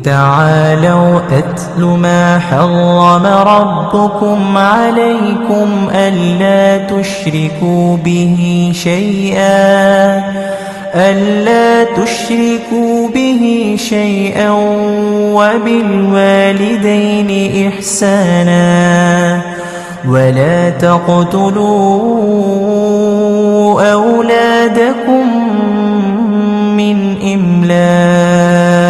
تعالوا أتل ما حرم ربكم عليكم ألا تشركوا به شيئا وبالوالدين إحسانا ولا تقتلوا أولادكم من إملاق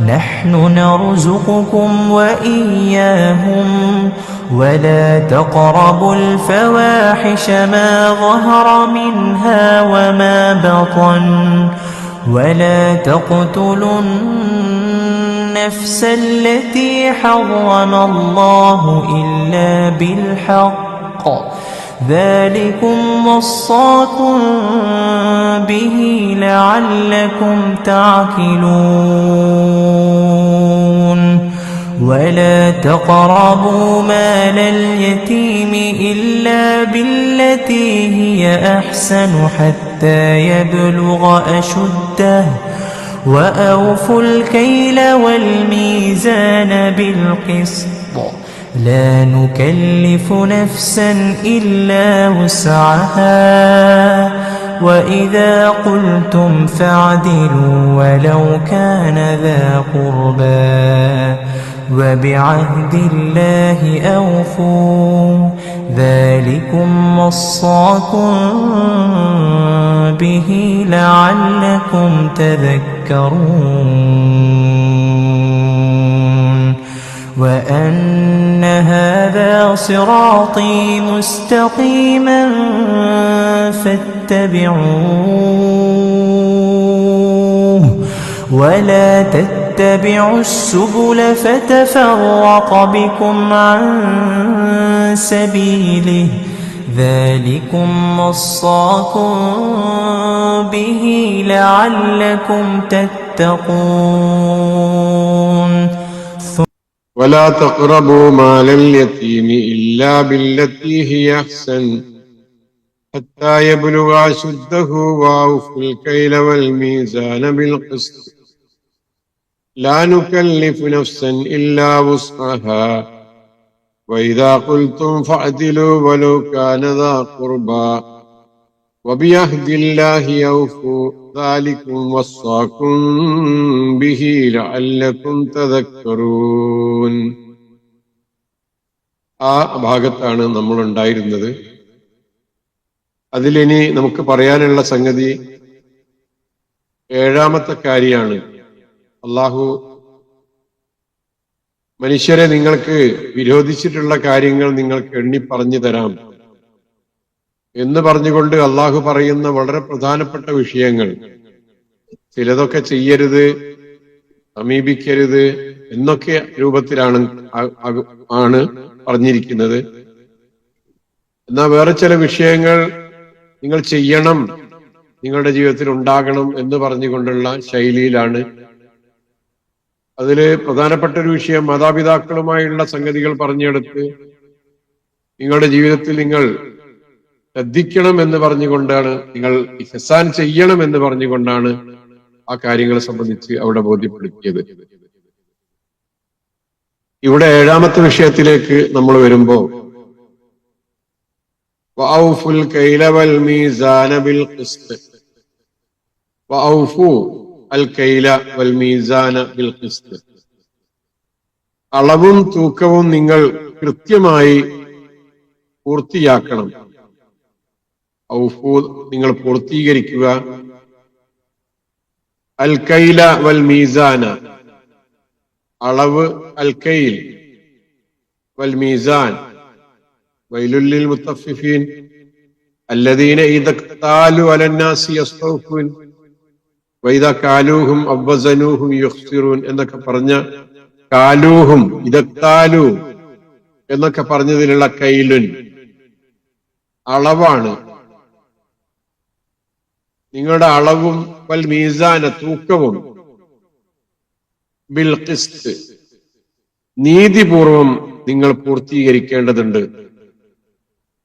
نحن نرزقكم وإياهم ولا تقربوا الفواحش ما ظهر منها وما بطن ولا تقتلوا النفس التي حرم الله إلا بالحق ذلكم وصاكم به لعلكم تعقلون ولا تقربوا مال اليتيم إلا بالتي هي أحسن حتى يبلغ أشده وأوفوا الكيل والميزان بالقسط لا نكلف نفسا إلا وسعها وإذا قلتم فاعدلوا ولو كان ذا قربى وبعهد الله أوفوا ذلكم وصاكم به لعلكم تذكرون وأن هذا صراطي مستقيما فاتبعوه ولا تتبعوا السبل فتفرق بكم عن سبيله ذلكم وصاكم به لعلكم تتقون ولا تقربوا مال اليتيم إلا بالتي هي أحسن حتى يبلغ أشده وأوفوا الكيل والميزان بالقسط لا نكلف نفسا إلا وسعها وإذا قلتم فاعدلوا ولو كان ذا قربى وبعهد الله أوفوا ذلكم وصاكم به لعلكم تذكرون. ആ ഭാഗത്താണ് നമ്മൾ ഉണ്ടായിരുന്നത്. അതിലിനി നമുക്ക് പറയാനുള്ള സംഗതി ഏഴാമത്തെ കാര്യമാണ്. അള്ളാഹു മനുഷ്യരെ നിങ്ങൾക്ക് വിരോധിച്ചിട്ടുള്ള കാര്യങ്ങൾ നിങ്ങൾക്ക് എണ്ണി പറഞ്ഞു തരാം എന്ന് പറഞ്ഞുകൊണ്ട് അള്ളാഹു പറയുന്ന വളരെ പ്രധാനപ്പെട്ട വിഷയങ്ങൾ, ചിലതൊക്കെ ചെയ്യരുത്, സമീപിക്കരുത് എന്നൊക്കെ രൂപത്തിലാണ് പറഞ്ഞിരിക്കുന്നത്. എന്നാൽ വേറെ ചില വിഷയങ്ങൾ നിങ്ങൾ ചെയ്യണം, നിങ്ങളുടെ ജീവിതത്തിൽ ഉണ്ടാകണം എന്ന് പറഞ്ഞുകൊണ്ടുള്ള ശൈലിയിലാണ്. അതില് പ്രധാനപ്പെട്ട ഒരു വിഷയം മാതാപിതാക്കളുമായുള്ള സംഗതികൾ പറഞ്ഞെടുത്ത് നിങ്ങളുടെ ജീവിതത്തിൽ നിങ്ങൾ ശ്രദ്ധിക്കണം എന്ന് പറഞ്ഞുകൊണ്ടാണ്, നിങ്ങൾ ഇഹ്സാൻ ചെയ്യണം എന്ന് പറഞ്ഞുകൊണ്ടാണ് ആ കാര്യങ്ങളെ സംബന്ധിച്ച് അവിടെ ബോധ്യപ്പെടുത്തിയത്. ഇവിടെ ഏഴാമത്തെ വിഷയത്തിലേക്ക് നമ്മൾ വരുമ്പോ വഔഫുൽ കൈല വൽ മീസാന ബിൽ ഖിസ്ത്, വഔഫു അൽ കൈല വൽ മീസാന ബിൽ ഖിസ്ത്, അളവും തൂക്കവും നിങ്ങൾ കൃത്യമായി പൂർത്തിയാക്കണം. ഔഫു നിങ്ങൾ പൂർത്തീകരിക്കുക. അൽ കൈല വൽ മീസാന, അളവ്, അൽ കൈൽ വൽ മീസാൻ, വൈലുൽ ലിൽ മുത്തഫിഫീൻ അല്ലദീന ഇദ ഖ്താലു അലന്നാസി യസ്തൗഫൂൻ വഇദ കാലൂഹും അവ്വസനൂഹും യുഖ്സിറൂൻ എന്നൊക്കെ പറഞ്ഞ കാലൂഹും ഇദഖ്താലു എന്നൊക്കെ പറഞ്ഞതിലുള്ള കൈലുൻ അളവാണ്. നിങ്ങളുടെ അളവും വൽ മീസാന തൂക്കവും ബിൽ ഖിസ്ത് നീതിപൂർവം നിങ്ങൾ പൂർത്തീകരിക്കേണ്ടതുണ്ട്.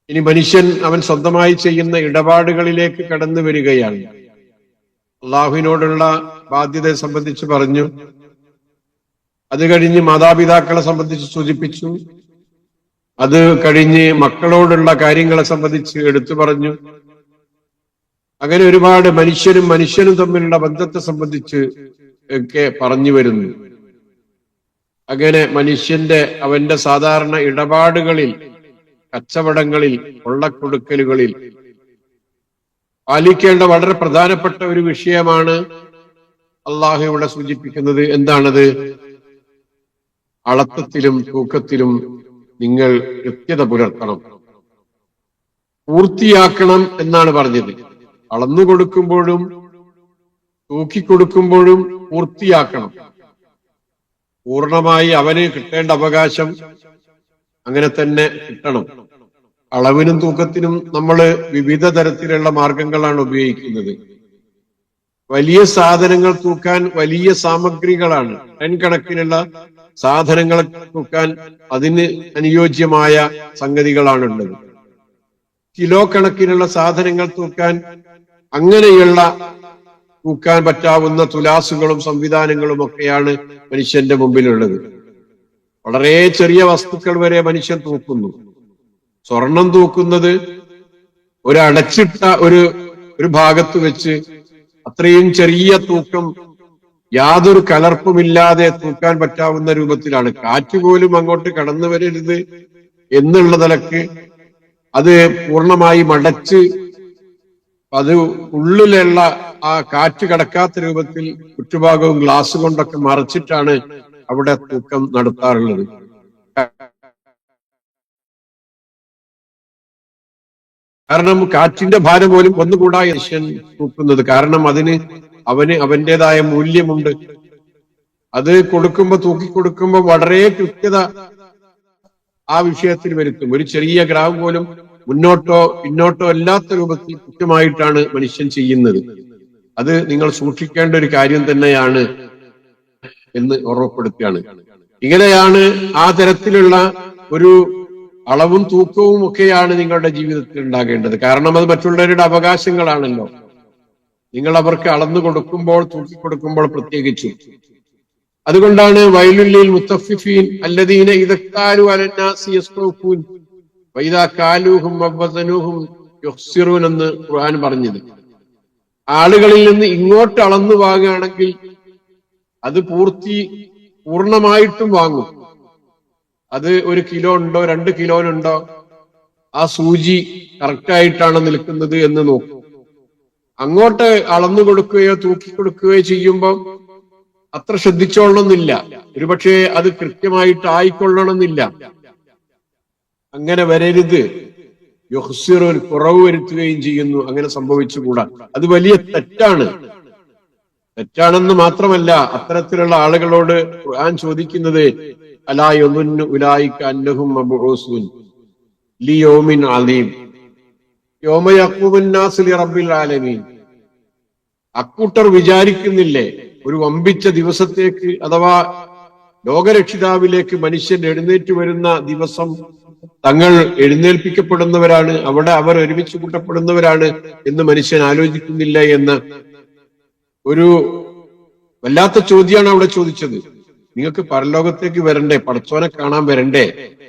ഇനി മനുഷ്യൻ അവൻ സ്വന്തമായി ചെയ്യുന്ന ഇടപാടുകളിലേക്ക് കടന്നു വരികയാണ്. അള്ളാഹുവിനോടുള്ള ബാധ്യതയെ സംബന്ധിച്ച് പറഞ്ഞു. അത് കഴിഞ്ഞ് മാതാപിതാക്കളെ സംബന്ധിച്ച് സൂചിപ്പിച്ചു. അത് കഴിഞ്ഞ് മക്കളോടുള്ള കാര്യങ്ങളെ സംബന്ധിച്ച് എടുത്തു പറഞ്ഞു. അങ്ങനെ ഒരുപാട് മനുഷ്യനും തമ്മിലുള്ള ബന്ധത്തെ സംബന്ധിച്ച് ഒക്കെ പറഞ്ഞു വരുന്നു. അങ്ങനെ അവന്റെ സാധാരണ ഇടപാടുകളിൽ, കച്ചവടങ്ങളിൽ, കൊള്ളക്കൊടുക്കലുകളിൽ പാലിക്കേണ്ട വളരെ പ്രധാനപ്പെട്ട ഒരു വിഷയമാണ് അള്ളാഹു ഇവിടെ സൂചിപ്പിക്കുന്നത്. എന്താണത്? അളത്തത്തിലും തൂക്കത്തിലും നിങ്ങൾ കൃത്യത പുലർത്തണം, പൂർത്തിയാക്കണം എന്നാണ് പറഞ്ഞത്. അളന്നു കൊടുക്കുമ്പോഴും തൂക്കിക്കൊടുക്കുമ്പോഴും പൂർത്തിയാക്കണം. പൂർണ്ണമായി അവന് കിട്ടേണ്ട അവകാശം അങ്ങനെ തന്നെ കിട്ടണം. അളവിനും തൂക്കത്തിനും നമ്മൾ വിവിധ തരത്തിലുള്ള മാർഗങ്ങളാണ് ഉപയോഗിക്കുന്നത്. വലിയ സാധനങ്ങൾ തൂക്കാൻ വലിയ സാമഗ്രികളാണ്, ടൺ കണക്കിനുള്ള സാധനങ്ങൾ തൂക്കാൻ അതിന് അനുയോജ്യമായ സംഗതികളാണുള്ളത്. കിലോ കണക്കിനുള്ള സാധനങ്ങൾ തൂക്കാൻ അങ്ങനെയുള്ള തൂക്കാൻ പറ്റാവുന്ന തുലാസുകളും സംവിധാനങ്ങളും ഒക്കെയാണ് മനുഷ്യന്റെ മുമ്പിലുള്ളത്. വളരെ ചെറിയ വസ്തുക്കൾ വരെ മനുഷ്യൻ തൂക്കുന്നു. സ്വർണം തൂക്കുന്നത് അടച്ചിട്ട ഒരു ഭാഗത്ത് വെച്ച് അത്രയും ചെറിയ തൂക്കം യാതൊരു കലർപ്പുമില്ലാതെ തൂക്കാൻ പറ്റാവുന്ന രൂപത്തിലാണ്. കാറ്റുപോലും അങ്ങോട്ട് കടന്നു വരരുത് എന്നുള്ള നിലക്ക് അത് പൂർണ്ണമായി മടച്ച് അത് ഉള്ളിലുള്ള ആ കാറ്റ് കടക്കാത്ത രൂപത്തിൽ ചുറ്റുഭാഗവും ഗ്ലാസ് കൊണ്ടൊക്കെ മറച്ചിട്ടാണ് അവിടെ തൂക്കം നടത്താറുള്ളത്. കാരണം കാറ്റിന്റെ ഭാരം പോലും ഒന്നുകൂടാ മനുഷ്യൻ തൂക്കുന്നത്. കാരണം അവന് അവന്റേതായ മൂല്യമുണ്ട്. അത് തൂക്കിക്കൊടുക്കുമ്പോ വളരെ കൃത്യത ആ വിഷയത്തിൽ വരുത്തും. ഒരു ചെറിയ ഗ്രാം പോലും മുന്നോട്ടോ പിന്നോട്ടോ അല്ലാത്ത രൂപത്തിൽ കൃത്യമായിട്ടാണ് മനുഷ്യൻ ചെയ്യുന്നത്. അത് നിങ്ങൾ സൂക്ഷിക്കേണ്ട ഒരു കാര്യം തന്നെയാണ് എന്ന് ഓർമ്മപ്പെടുത്തുകയാണ്. ഇങ്ങനെയാണ് ആ തരത്തിലുള്ള ഒരു അളവും തൂക്കവും ഒക്കെയാണ് നിങ്ങളുടെ ജീവിതത്തിൽ ഉണ്ടാകേണ്ടത്. കാരണം അത് മറ്റുള്ളവരുടെ അവകാശങ്ങളാണല്ലോ. നിങ്ങൾ അവർക്ക് അളന്നു കൊടുക്കുമ്പോൾ, തൂക്കിക്കൊടുക്കുമ്പോൾ പ്രത്യേകിച്ചു. അതുകൊണ്ടാണ് വൈലുല്ലിൽ മുത്തഫിഫീൻ അല്ലദീന ഇദക്താലു അലന്നാസി യസ്തൗഫൂൻ വഇദാ കാലൂഹും വവസനൂഹും യുഖ്സിറൂൻ എന്ന് ഖുർആൻ പറഞ്ഞത്. ആളുകളിൽ നിന്ന് ഇങ്ങോട്ട് അളന്നു വാങ്ങുകയാണെങ്കിൽ അത് പൂർണ്ണമായിട്ടും വാങ്ങും. അത് 1 കിലോ ഉണ്ടോ 2 കിലോനുണ്ടോ, ആ സൂചി കറക്റ്റായിട്ടാണ് നിൽക്കുന്നത് എന്ന് നോക്കും. അങ്ങോട്ട് അളന്നു കൊടുക്കുകയോ തൂക്കിക്കൊടുക്കുകയോ ചെയ്യുമ്പോൾ അത്ര ശ്രദ്ധിച്ചോളണമെന്നില്ല. ഒരുപക്ഷെ അത് കൃത്യമായിട്ട് ആയിക്കൊള്ളണമെന്നില്ല. അങ്ങനെ വരരുത്. യുഹ്സിറുൻ, കുറവ് വരുത്തുകയും ചെയ്യുന്നു. അങ്ങനെ സംഭവിച്ചുകൂടാ. അത് വലിയ തെറ്റാണെന്ന് മാത്രമല്ല, അത്തരത്തിലുള്ള ആളുകളോട് ഖുർആൻ ചോദിക്കുന്നത് അലാ യദുന്നു ഉലൈക അന്നഹും മബ്ഊസൂൻ ലിയൗമിൻ അലീം യൗമ യഖൂമുൻ നാസു ലിറബ്ബിൽ ആലമീൻ. അക്കൂട്ടർ വിചാരിക്കുന്നില്ലേ ഒരു വമ്പിച്ച ദിവസത്തേക്ക്, അഥവാ ലോകരക്ഷിതാവിലേക്ക് മനുഷ്യൻ എഴുന്നേറ്റ് വരുന്ന ദിവസം തങ്ങൾ എഴുന്നേൽപ്പിക്കപ്പെടുന്നവരാണ്, അവിടെ അവർ ഒരുമിച്ച് കൂട്ടപ്പെടുന്നവരാണ് എന്ന് മനുഷ്യൻ ആലോചിക്കുന്നില്ല എന്ന് ഒരു വല്ലാത്ത ചോദ്യമാണ് അവിടെ ചോദിച്ചത്. നിങ്ങൾക്ക് പരലോകത്തേക്ക് വരണ്ടേ, പടച്ചോനെ കാണാൻ വരണ്ടേ?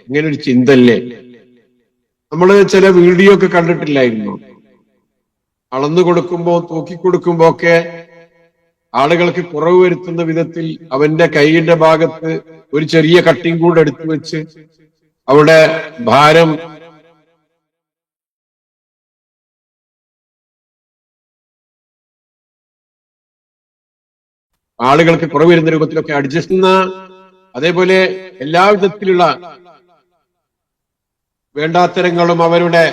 ഇങ്ങനെ ഒരു ചിന്തല്ലേ? നമ്മള് ചില വീഡിയോ ഒക്കെ കണ്ടിട്ടില്ലായിരുന്നു. അളന്നു കൊടുക്കുമ്പോ തൂക്കിക്കൊടുക്കുമ്പോ ഒക്കെ ആളുകൾക്ക് കുറവ് വരുത്തുന്ന വിധത്തിൽ അവന്റെ കൈയുടെ ഭാഗത്ത് ഒരു ചെറിയ കട്ടിങ് കൂടെ എടുത്തു വെച്ച് അവിടെ ഭാരം ആളുകൾക്ക് കുറവ് വരുന്ന രൂപത്തിലൊക്കെ അഡ്ജസ്റ്റ് ചെയ്യുന്ന, അതേപോലെ എല്ലാ വിധത്തിലുള്ള വേണ്ടാത്തരങ്ങളും അവരുടെ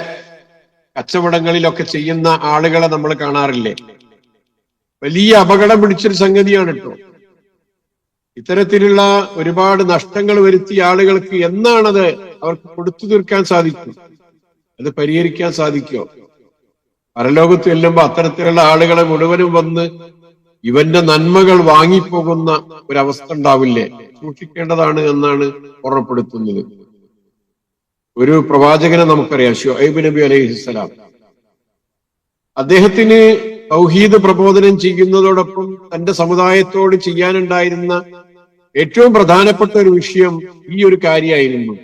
കച്ചവടങ്ങളിലൊക്കെ ചെയ്യുന്ന ആളുകളെ നമ്മൾ കാണാറില്ലേ? വലിയ അപകടം പിടിച്ചൊരു സംഗതിയാണ് കേട്ടോ. ഇത്തരത്തിലുള്ള ഒരുപാട് നഷ്ടങ്ങൾ വരുത്തിയ ആളുകൾക്ക് എന്നാണത് അവർക്ക് കൊടുത്തു തീർക്കാൻ സാധിക്കും? അത് പരിഹരിക്കാൻ സാധിക്കോ? പരലോകത്ത് ചെല്ലുമ്പോ അത്തരത്തിലുള്ള ആളുകളെ മുഴുവനും വന്ന് ഇവന്റെ നന്മകൾ വാങ്ങിപ്പോകുന്ന ഒരവസ്ഥ ഉണ്ടാവില്ലേ? സൂക്ഷിക്കേണ്ടതാണ് എന്നാണ് ഓർമ്മപ്പെടുത്തുന്നത്. ഒരു പ്രവാചകനെ നമുക്കറിയാം, ശുഐബ് നബി അലൈഹിസ്സലാം. അദ്ദേഹത്തിന് തൗഹീദ് പ്രബോധനം ചെയ്യുന്നതോടൊപ്പം തന്റെ സമുദായത്തോട് ചെയ്യാനുണ്ടായിരുന്ന ഏറ്റവും പ്രധാനപ്പെട്ട ഒരു വിഷയം ഈ ഒരു കാര്യമായിരുന്നു.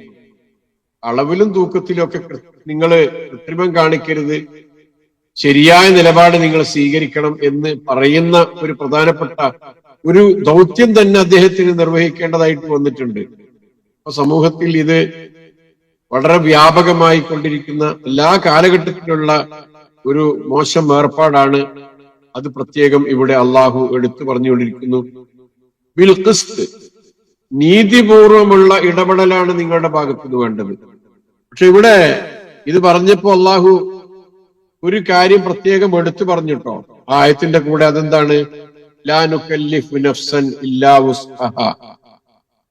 അളവിലും തൂക്കത്തിലും ഒക്കെ നിങ്ങൾ കൃത്രിമം കാണിക്കരുത്, ശരിയായ നിലപാട് നിങ്ങൾ സ്വീകരിക്കണം എന്ന് പറയുന്ന ഒരു പ്രധാനപ്പെട്ട ഒരു ദൗത്യം തന്നെ അദ്ദേഹത്തിന് നിർവഹിക്കേണ്ടതായിട്ട് വന്നിട്ടുണ്ട്. അപ്പൊ സമൂഹത്തിൽ ഇത് വളരെ വ്യാപകമായി കൊണ്ടിരിക്കുന്ന എല്ലാ കാലഘട്ടത്തിലുള്ള ഒരു മോശം ഏർപ്പാടാണ്. അത് പ്രത്യേകം ഇവിടെ അള്ളാഹു എടുത്തു പറഞ്ഞുകൊണ്ടിരിക്കുന്നു. ബിൽ ഖിസ്ത്, നീതിപൂർവമുള്ള ഇടപെടലാണ് നിങ്ങളുടെ ഭാഗത്തുനിന്ന് വേണ്ടത്. പക്ഷെ ഇവിടെ ഇത് പറഞ്ഞപ്പോ അള്ളാഹു ഒരു കാര്യം പ്രത്യേകം എടുത്തു പറഞ്ഞിട്ടോ ആയത്തിന്റെ കൂടെ. അതെന്താണ്? ലാ നുകല്ലിഫു നഫ്സൻ ഇല്ലാ വുസ്അഹാ.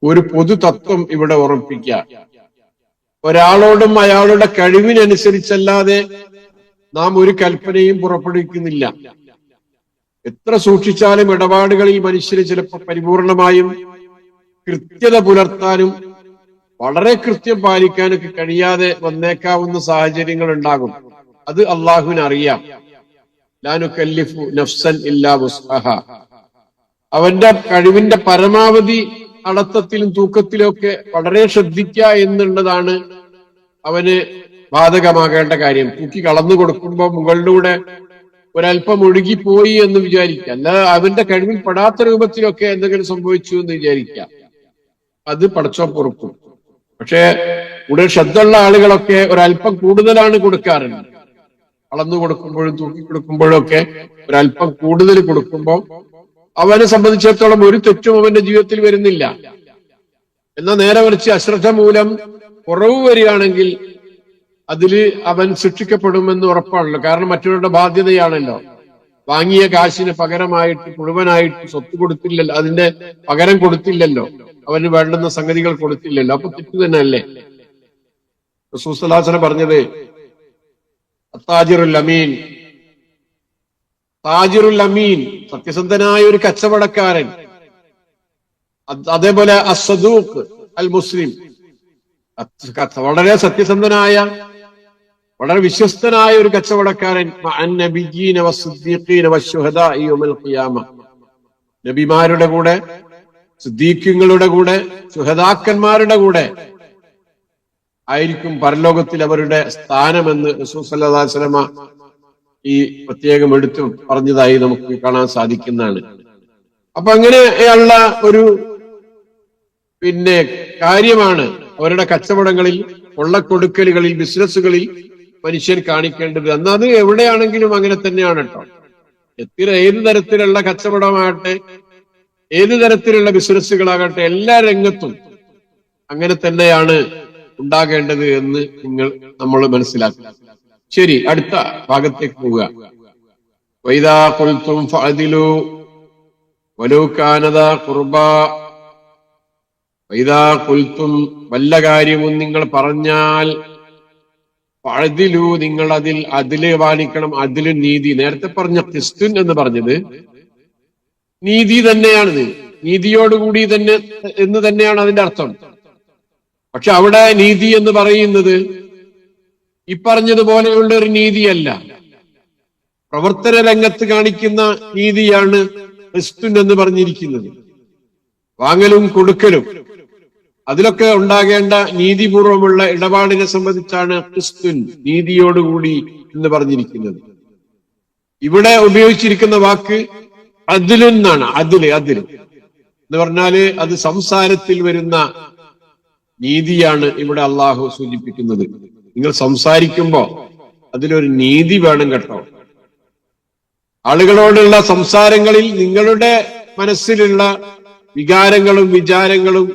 ഒരു പൊതു തത്വം ഇവിടെ ഉറപ്പിക്കുക. ഒരാളോടും അയാളുടെ കഴിവിനനുസരിച്ചല്ലാതെ നാം ഒരു കൽപ്പനയും പുറപ്പെടുവിക്കുന്നില്ല. എത്ര സൂക്ഷിച്ചാലും ഇടപാടുകളിൽ മനുഷ്യര് ചിലപ്പോൾ പരിപൂർണമായും കൃത്യത പുലർത്താനും വളരെ കൃത്യം പാലിക്കാനൊക്കെ കഴിയാതെ വന്നേക്കാവുന്ന സാഹചര്യങ്ങൾ ഉണ്ടാകും. അത് അള്ളാഹുവിന് അറിയാം. ലാ നുകല്ലിഫു നഫ്സൻ ഇല്ലാ വുസ്അഹാ. അവന്റെ കഴിവിന്റെ പരമാവധി അളത്തത്തിലും തൂക്കത്തിലും ഒക്കെ വളരെ ശ്രദ്ധിക്കുക എന്നുള്ളതാണ് അവന് ബാധകമാകേണ്ട കാര്യം. തൂക്കി കളന്നു കൊടുക്കുമ്പോൾ മുകളിലൂടെ ഒരല്പം ഒഴുകിപ്പോയി എന്ന് വിചാരിക്കുക, അല്ലാതെ അവന്റെ കഴിവിൽ പെടാത്ത രൂപത്തിലൊക്കെ എന്തെങ്കിലും സംഭവിച്ചു എന്ന് വിചാരിക്കുക. അത് പടച്ചോൻ പൊറുക്കും. പക്ഷെ കൂടുതൽ ശ്രദ്ധയുള്ള ആളുകളൊക്കെ ഒരല്പം കൂടുതലാണ് കൊടുക്കാറുണ്ട്. അളന്നു കൊടുക്കുമ്പോഴും തൂക്കി കൊടുക്കുമ്പോഴും ഒക്കെ ഒരല്പം കൂടുതൽ കൊടുക്കുമ്പോൾ അവനെ സംബന്ധിച്ചിടത്തോളം ഒരു തെറ്റും അവന്റെ ജീവിതത്തിൽ വരുന്നില്ല. എന്നാൽ നേരെ മറിച്ച് അശ്രദ്ധ മൂലം കുറവ് വരികയാണെങ്കിൽ അതില് അവൻ ശിക്ഷിക്കപ്പെടുമെന്ന് ഉറപ്പാണല്ലോ. കാരണം മറ്റവരുടെ ബാധ്യതയാണല്ലോ. വാങ്ങിയ കാശിന് പകരമായിട്ട് മുഴുവനായിട്ട് സ്വത്ത് കൊടുത്തില്ലല്ലോ, അതിന്റെ പകരം കൊടുത്തില്ലല്ലോ, അവന് വേണ്ടുന്ന സംഗതികൾ കൊടുത്തില്ലല്ലോ. അപ്പൊ തെറ്റ് തന്നെ അല്ലേ? റസൂൽ സ്വല്ലല്ലാഹു അലൈഹി വസല്ലം പറഞ്ഞത് അത്താജിറുൽ അമീൻ, താജിറുൽ അമീൻ, സത്യസന്ധനായ ഒരു കച്ചവടക്കാരൻ. അതേപോലെ അസ്സദൂഖ് അൽ മുസ്ലിം, വളരെ സത്യസന്ധനായ വളരെ വിശ്വസ്തനായ ഒരു കച്ചവടക്കാരൻ. നബിമാരുടെ കൂടെ, സിദ്ദീഖുകളുടെ കൂടെ, ശുഹദാക്കന്മാരുടെ കൂടെ ആയിരിക്കും പരലോകത്തിൽ അവരുടെ സ്ഥാനമെന്ന് റസൂൽ സല്ലല്ലാഹു അലൈഹി വസല്ലം ഈ പ്രത്യേകം എടുത്തു പറഞ്ഞതായി നമുക്ക് കാണാൻ സാധിക്കുന്നതാണ്. അപ്പൊ അങ്ങനെയുള്ള ഒരു കാര്യമാണ് അവരുടെ കച്ചവടങ്ങളിൽ, കൊള്ളക്കൊടുക്കലുകളിൽ, ബിസിനസ്സുകളിൽ മനുഷ്യൻ കാണിക്കേണ്ടത്. എന്നാൽ അത് എവിടെയാണെങ്കിലും അങ്ങനെ തന്നെയാണ് കേട്ടോ. ഏത് തരത്തിലുള്ള കച്ചവടമാകട്ടെ, ഏത് തരത്തിലുള്ള ബിസിനസ്സുകളാകട്ടെ, എല്ലാ രംഗത്തും അങ്ങനെ തന്നെയാണ് ഉണ്ടാകേണ്ടത് എന്ന് നമ്മൾ മനസ്സിലാക്കുക. ശരി, അടുത്ത ഭാഗത്തേക്ക് പോവുക. വൈദാ ഖുൽതും ഫഅദിലു വലൗ കാന ദാ ഖുർബാ. വൈദാ ഖുൽതും, വല്ല കാര്യവും നിങ്ങൾ പറഞ്ഞാൽ, ഫഅദിലു, നിങ്ങൾ അതിൽ അദില് പാലിക്കണം. അദില് നീതി. നേരത്തെ പറഞ്ഞ ഖിസ്തുൻ എന്ന് പറഞ്ഞത് നീതി തന്നെയാണ്, നീതിയോടുകൂടി തന്നെ എന്ന് തന്നെയാണ് അതിന്റെ അർത്ഥം. പക്ഷെ അവിടെ നീതി എന്ന് പറയുന്നത് ഈ പറഞ്ഞതുപോലെയുള്ള ഒരു നീതിയല്ല, പ്രവർത്തന രംഗത്ത് കാണിക്കുന്ന നീതിയാണ് ഖിസ്തുൻ എന്ന് പറഞ്ഞിരിക്കുന്നത്. വാങ്ങലും കൊടുക്കലും അതിലൊക്കെ ഉണ്ടാകേണ്ട നീതിപൂർവമുള്ള ഇടപാടിനെ സംബന്ധിച്ചാണ് ഖിസ്തുൻ, നീതിയോടുകൂടി എന്ന് പറഞ്ഞിരിക്കുന്നത്. ഇവിടെ ഉപയോഗിച്ചിരിക്കുന്ന വാക്ക് അദ്ലുൻ എന്നാണ്. അദ്ല് എന്ന് പറഞ്ഞാല് അത് സംസാരത്തിൽ വരുന്ന നീതിയാണ് ഇവിടെ അള്ളാഹു സൂചിപ്പിക്കുന്നത്. നിങ്ങൾ സംസാരിക്കുമ്പോ അതിലൊരു നീതി വേണം കേട്ടോ. ആളുകളോടുള്ള സംസാരങ്ങളിൽ നിങ്ങളുടെ മനസ്സിലുള്ള വികാരങ്ങളും വിചാരങ്ങളും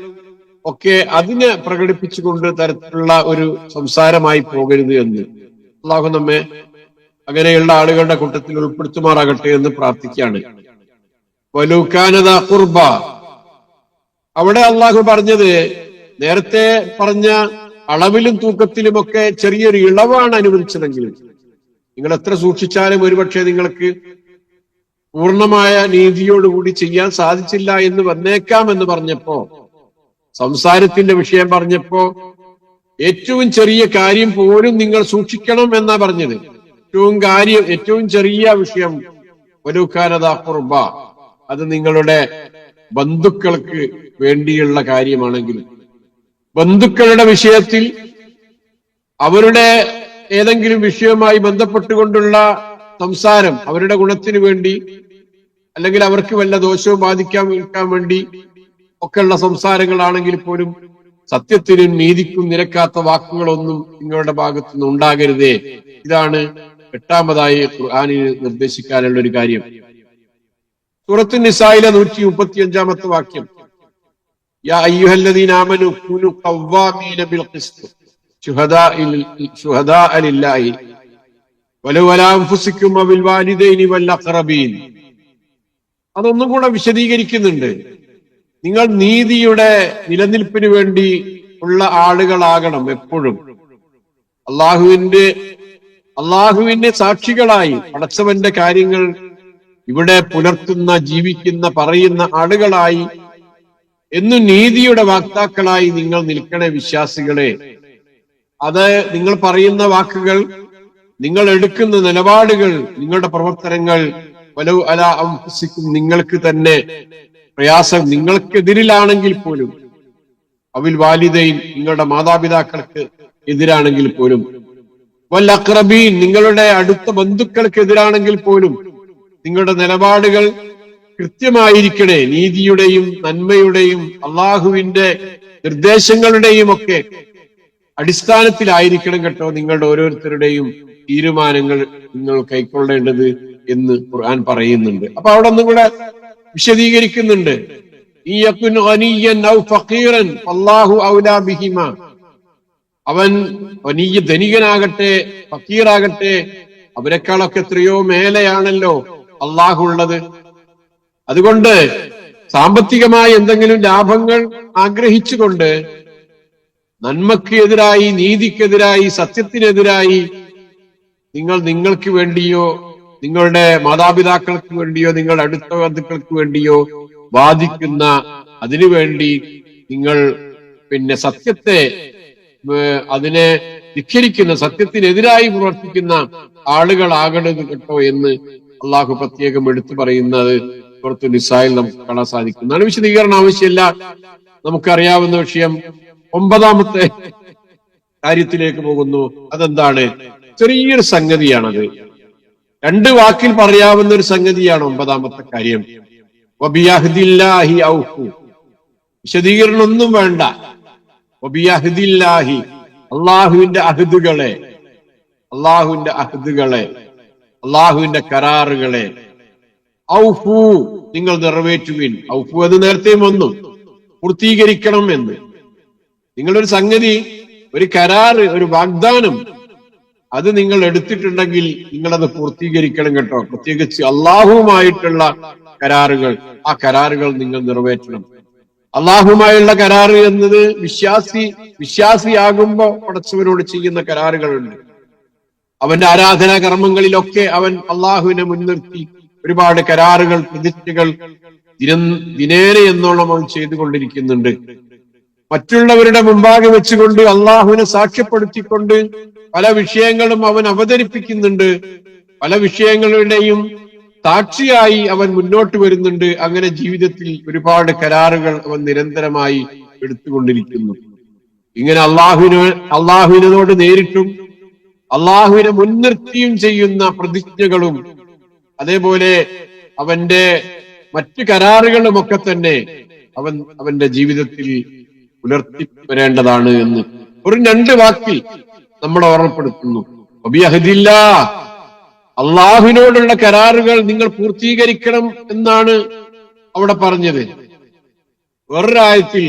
ഒക്കെ അതിനെ പ്രകടിപ്പിച്ചുകൊണ്ട് തരത്തിലുള്ള ഒരു സംസാരമായി പോകരുത് എന്ന് അള്ളാഹു നമ്മെ അങ്ങനെയുള്ള ആളുകളുടെ കൂട്ടത്തിൽ ഉൾപ്പെടുത്തുമാറാകട്ടെ എന്ന് പ്രാർത്ഥിക്കുകയാണ്. വലൗ കാന ദാ ഖുർബ, അവിടെ അള്ളാഹു പറഞ്ഞത് നേരത്തെ പറഞ്ഞ അളവിലും തൂക്കത്തിലുമൊക്കെ ചെറിയൊരു ഇളവാണ് അനുവദിച്ചതെങ്കിലും നിങ്ങൾ എത്ര സൂക്ഷിച്ചാലും ഒരുപക്ഷെ നിങ്ങൾക്ക് പൂർണ്ണമായ നീതിയോടുകൂടി ചെയ്യാൻ സാധിച്ചില്ല എന്ന് വന്നേക്കാം എന്ന് പറഞ്ഞപ്പോ, സംസാരത്തിന്റെ വിഷയം പറഞ്ഞപ്പോ ഏറ്റവും ചെറിയ കാര്യം പോലും നിങ്ങൾ സൂക്ഷിക്കണം എന്നാ പറഞ്ഞത്. ഏറ്റവും ചെറിയ വിഷയം വലൂകാനദാ ഖുർബ, അത് നിങ്ങളുടെ ബന്ധുക്കൾക്ക് വേണ്ടിയുള്ള കാര്യമാണെങ്കിലും, ബന്ധുക്കളുടെ വിഷയത്തിൽ അവരുടെ ഏതെങ്കിലും വിഷയവുമായി ബന്ധപ്പെട്ടുകൊണ്ടുള്ള സംസാരം അവരുടെ ഗുണത്തിന് വേണ്ടി അല്ലെങ്കിൽ അവർക്ക് വല്ല ദോഷവും ബാധിക്കാൻ വേണ്ടി ഒക്കെയുള്ള സംസാരങ്ങളാണെങ്കിൽ പോലും സത്യത്തിനും നീതിക്കും നിരക്കാത്ത വാക്കുകളൊന്നും നിങ്ങളുടെ ഭാഗത്തുനിന്ന് ഉണ്ടാകരുതേ. ഇതാണ് 8ാമതായി ഖുർആനിൽ നിർദ്ദേശിക്കാനുള്ള ഒരു കാര്യം. സൂറത്തുൻ നിസായിലെ 135ാമത്തെ വാക്യം, യാ അയ്യുഹല്ലദീന ആമനൂ കൂനൂ ഖവ്വാമീന ബിൽ ഖിസ്ത് ശുഹദാഅ ലില്ലാഹി വലൗ അലാ അൻഫുസികും വബിൽ വാലിദൈനി വൽ അഖറബീൻ. അതൊന്നും കൂടെ വിശദീകരിക്കുന്നുണ്ട്. നിങ്ങൾ നീതിയുടെ നിലനിൽപ്പിന് വേണ്ടി ഉള്ള ആളുകളാകണം എപ്പോഴും. അള്ളാഹുവിന്റെ സാക്ഷികളായി പടച്ചവന്റെ കാര്യങ്ങൾ ഇവിടെ പുലർത്തുന്ന, ജീവിക്കുന്ന, പറയുന്ന ആളുകളായി എന്നും നീതിയുടെ വാക്താക്കളായി നിങ്ങൾ നിൽക്കണേ വിശ്വാസികളെ. അത് നിങ്ങൾ പറയുന്ന വാക്കുകൾ, നിങ്ങൾ എടുക്കുന്ന നിലപാടുകൾ, നിങ്ങളുടെ പ്രവർത്തനങ്ങൾ വലൗ അലാ അൻഫുസികും, നിങ്ങൾക്ക് തന്നെ പ്രയാസം നിങ്ങൾക്കെതിരിലാണെങ്കിൽ പോലും, അവിൽ വാലിദൈൻ, നിങ്ങളുടെ മാതാപിതാക്കൾക്ക് എതിരാണെങ്കിൽ പോലും, വൽ അഖ്റബീൻ, നിങ്ങളുടെ അടുത്ത ബന്ധുക്കൾക്കെതിരാണെങ്കിൽ പോലും നിങ്ങളുടെ നിലപാടുകൾ കൃത്യമായിരിക്കണേ. നീതിയുടെയും നന്മയുടെയും അള്ളാഹുവിന്റെ നിർദ്ദേശങ്ങളുടെയും ഒക്കെ അടിസ്ഥാനത്തിലായിരിക്കണം കേട്ടോ നിങ്ങളുടെ ഓരോരുത്തരുടെയും തീരുമാനങ്ങൾ നിങ്ങൾ കൈക്കൊള്ളേണ്ടത് എന്ന് ഖുർആൻ പറയുന്നുണ്ട്. അപ്പൊ അവിടെ ഒന്നും കൂടെ വിശദീകരിക്കുന്നുണ്ട്. അവൻ വനീയ ധനികനാകട്ടെ ഫക്കീറാകട്ടെ അവരെക്കാളൊക്കെ എത്രയോ മേലെയാണല്ലോ അള്ളാഹു ഉള്ളത്. അതുകൊണ്ട് സാമ്പത്തികമായ എന്തെങ്കിലും ലാഭങ്ങൾ ആഗ്രഹിച്ചുകൊണ്ട് നന്മക്ക് എതിരായി, നീതിക്കെതിരായി, സത്യത്തിനെതിരായി നിങ്ങൾക്ക് വേണ്ടിയോ നിങ്ങളുടെ മാതാപിതാക്കൾക്ക് വേണ്ടിയോ നിങ്ങളുടെ അടുത്ത ബന്ധുക്കൾക്ക് വേണ്ടിയോ വാദിക്കുന്ന, അതിനുവേണ്ടി നിങ്ങൾ സത്യത്തെ അതിനെ ധിക്കരിക്കുന്ന, സത്യത്തിനെതിരായി പ്രവർത്തിക്കുന്ന ആളുകളാകരുത് കേട്ടോ എന്ന് അള്ളാഹു പ്രത്യേകം എടുത്തു പറയുന്നത് സൂറത്തുൻ നിസായിൽ നമുക്ക് കാണാൻ സാധിക്കുന്നതാണ്. വിശദീകരണം ആവശ്യമില്ല, നമുക്കറിയാവുന്ന വിഷയം. 9ാമത്തെ കാര്യത്തിലേക്ക് പോകുന്നു. അതെന്താണ്? ചെറിയൊരു സംഗതിയാണത്. 2 വാക്കിൽ പറയാവുന്ന ഒരു സംഗതിയാണ് 9ാമത്തെ കാര്യം. വബിയഹ്ദില്ലാഹി ഔഫു. വിശദീകരണം ഒന്നും വേണ്ട. വബിയഹ്ദില്ലാഹി, അള്ളാഹുവിന്റെ അഹ്ദുകളെ, അള്ളാഹുവിന്റെ കരാറുകളെ ഔഫു, നിങ്ങൾ നിറവേറ്റുവിൻ. ഔഫു അത് നേരത്തെ വന്നു, പൂർത്തീകരിക്കണം എന്ന്. നിങ്ങളൊരു സംഗതി, ഒരു കരാറ്, ഒരു വാഗ്ദാനം, അത് നിങ്ങൾ എടുത്തിട്ടുണ്ടെങ്കിൽ നിങ്ങളത് പൂർത്തീകരിക്കണം കേട്ടോ. പ്രത്യേകിച്ച് അള്ളാഹുവുമായിട്ടുള്ള കരാറുകൾ, ആ കരാറുകൾ നിങ്ങൾ നിറവേറ്റണം. അള്ളാഹുമായുള്ള കരാറ് എന്നത് വിശ്വാസിയാകുമ്പോ പടച്ചവനോട് ചെയ്യുന്ന കരാറുകളുണ്ട്. അവന്റെ ആരാധനാ കർമ്മങ്ങളിലൊക്കെ അവൻ അള്ളാഹുവിനെ മുൻനിർത്തി ഒരുപാട് കരാറുകൾ, പ്രതിജ്ഞകൾ ദിനേന എന്നോളം അവൻ ചെയ്തുകൊണ്ടിരിക്കുന്നുണ്ട്. മറ്റുള്ളവരുടെ മുമ്പാകെ വെച്ചുകൊണ്ട് അള്ളാഹുവിനെ സാക്ഷ്യപ്പെടുത്തിക്കൊണ്ട് പല വിഷയങ്ങളും അവൻ അവതരിപ്പിക്കുന്നുണ്ട്. പല വിഷയങ്ങളുടെയും സാക്ഷിയായി അവൻ മുന്നോട്ട് വരുന്നുണ്ട്. അങ്ങനെ ജീവിതത്തിൽ ഒരുപാട് കരാറുകൾ അവൻ നിരന്തരമായി എടുത്തുകൊണ്ടിരിക്കുന്നു. ഇങ്ങനെ അള്ളാഹുവിനോട് നേരിട്ടും അള്ളാഹുവിനെ മുൻനിർത്തിയും ചെയ്യുന്ന പ്രതിജ്ഞകളും അതേപോലെ അവന്റെ മറ്റു കരാറുകളുമൊക്കെ തന്നെ അവന്റെ ജീവിതത്തിൽ പുലർത്തി വരേണ്ടതാണ് എന്ന് ഒരു 2 വാക്കിൽ നമ്മൾ ഓർമ്മപ്പെടുത്തുന്നു. അള്ളാഹുവിനോടുള്ള കരാറുകൾ നിങ്ങൾ പൂർത്തീകരിക്കണം എന്നാണ് അവിടെ പറഞ്ഞത്. വേറൊരായത്തിൽ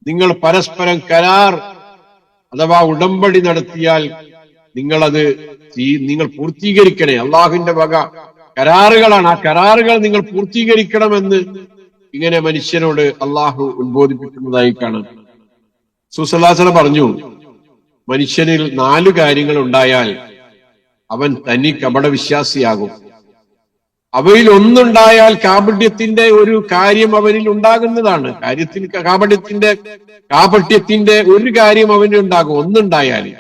നിങ്ങൾ പരസ്പരം കരാർ അഥവാ ഉടമ്പടി നടത്തിയാൽ നിങ്ങൾ പൂർത്തീകരിക്കണേ. അള്ളാഹുവിന്റെ വക കരാറുകളാണ്, ആ കരാറുകൾ നിങ്ങൾ പൂർത്തീകരിക്കണമെന്ന് ഇങ്ങനെ മനുഷ്യനോട് അള്ളാഹു ഉത്ബോധിപ്പിക്കുന്നതായി കാണാം. റസൂലുള്ളാഹി പറഞ്ഞു, മനുഷ്യനിൽ 4 കാര്യങ്ങൾ ഉണ്ടായാൽ അവൻ തനി കപട വിശ്വാസിയാകും. അവയിൽ ഒന്നുണ്ടായാൽ കാപട്യത്തിന്റെ ഒരു കാര്യം അവനിൽ ഉണ്ടാകുന്നതാണ്. കാപട്യത്തിന്റെ ഒരു കാര്യം അവനിൽ ഉണ്ടാകും. 1 ഉണ്ടായാല്.